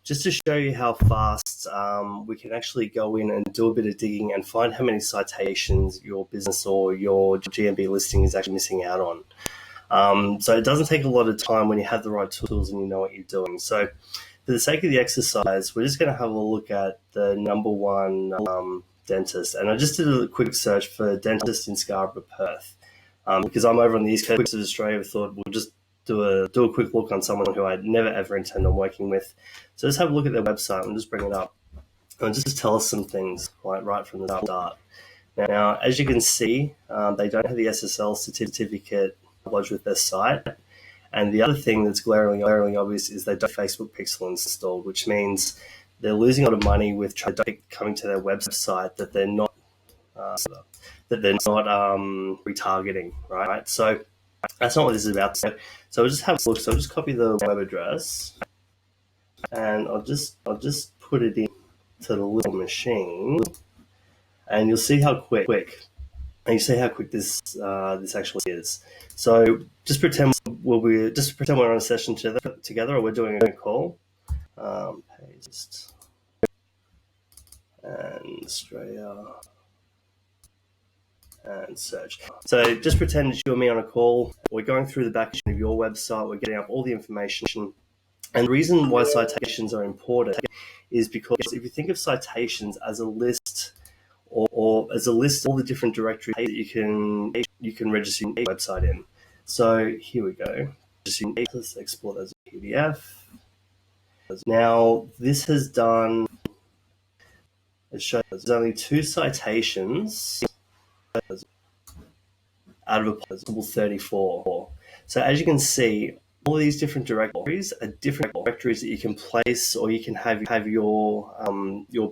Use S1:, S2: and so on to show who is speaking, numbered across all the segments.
S1: just to show you how fast we can actually go in and do a bit of digging and find how many citations your business or your GMB listing is actually missing out on. So it doesn't take a lot of time when you have the right tools and you know what you're doing. So for the sake of the exercise, we're just going to have a look at the number one dentist. And I just did a quick search for dentist in Scarborough, Perth, because I'm over on the east coast of Australia. I thought we'll just do a quick look on someone who I'd never ever intend on working with. So just have a look at their website and just bring it up and just tell us some things right from the start. Now, as you can see, they don't have the SSL certificate lodged with their site. And the other thing that's glaringly obvious is they don't have Facebook Pixel installed, which means they're losing a lot of money with traffic coming to their website that they're not retargeting, right? So that's not what this is about. So we'll just have a look. So I'll just copy the web address, and I'll just put it into the little machine, and you'll see how quick. And you see how quick this actually is. So just pretend we're on a session together, or we're doing a call. Paste and Australia and search. So just pretend it's you and me on a call. We're going through the back of your website. We're getting up all the information. And the reason why citations are important is because if you think of citations as a list or as a list of all the different directories that you can register your website in. So here we go. Let's export as a PDF. Now this has done. It shows there's only 2 citations out of a possible 34. So as you can see, all these different directories are different directories that you can place or you can have your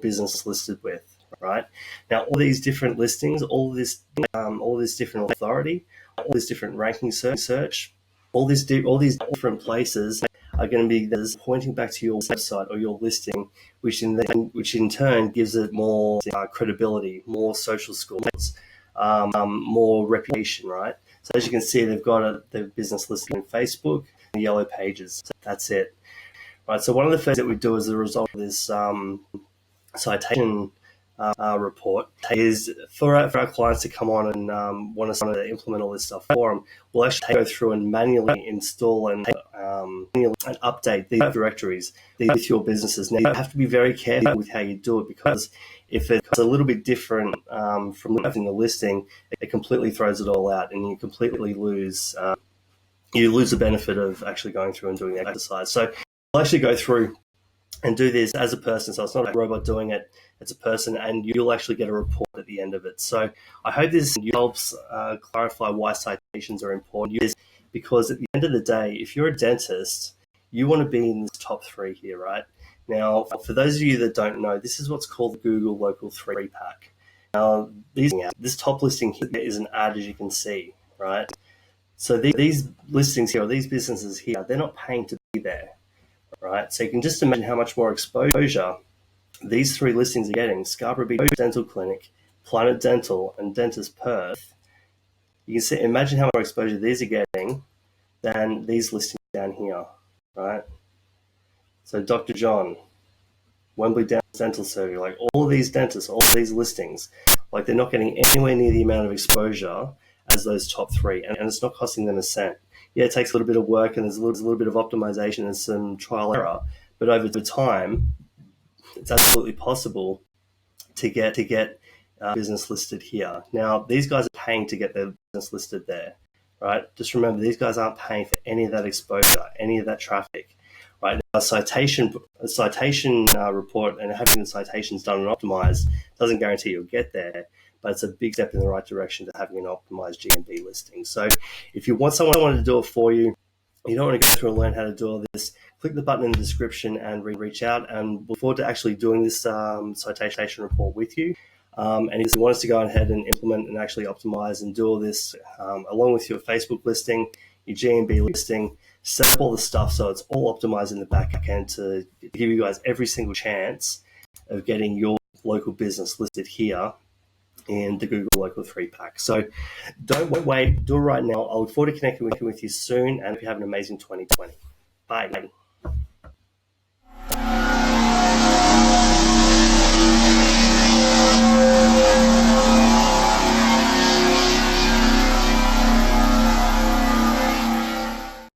S1: business listed with. Right now, all these different listings, all this different authority, all this different ranking search, all these different places are going to be pointing back to your website or your listing, which in turn gives it more credibility, more social scores, more reputation, right? So as you can see, they've got their business listing in Facebook, the yellow pages. So that's it, right? So one of the things that we do as a result of this citation report is for our clients to come on and want us to implement all this stuff for them. We'll actually go through and manually install and update these directories with your businesses. Now you have to be very careful with how you do it, because if it's a little bit different from having the listing, it completely throws it all out, and you completely lose the benefit of actually going through and doing the exercise. So we'll actually go through and do this as a person. So it's not a robot doing it, it's a person, and you'll actually get a report at the end of it. So I hope this helps clarify why citations are important, because at the end of the day, if you're a dentist, you want to be in this top 3 here, right? Now, for those of you that don't know, this is what's called the Google Local 3 pack. Now, this top listing here is an ad, as you can see, right? So these listings here, or these businesses here, they're not paying to be there. Right, so you can just imagine how much more exposure these 3 listings are getting: Scarborough Beach Dental Clinic, Planet Dental, and Dentist Perth. You can imagine how much more exposure these are getting than these listings down here, right? So Dr. John, Wembley Dental Surgery, like all of these dentists, all of these listings, like they're not getting anywhere near the amount of exposure as those top 3, and it's not costing them a cent. Yeah, it takes a little bit of work, and there's a little bit of optimization and some trial error, but over time, it's absolutely possible to get business listed here. Now, these guys are paying to get their business listed there, right? Just remember, these guys aren't paying for any of that exposure, any of that traffic, right? Now, a citation report and having the citations done and optimized doesn't guarantee you'll get there, but it's a big step in the right direction to having an optimized GMB listing. So if you want someone to do it for you, you don't want to go through and learn how to do all this, click the button in the description and reach out, and look forward to actually doing this citation report with you. And if you want us to go ahead and implement and actually optimize and do all this along with your Facebook listing, your GMB listing, set up all the stuff so it's all optimized in the back end to give you guys every single chance of getting your local business listed here in the Google Local 3 pack. So don't wait, do it right now. I look forward to connecting with you soon, and if you have an amazing 2020. Bye.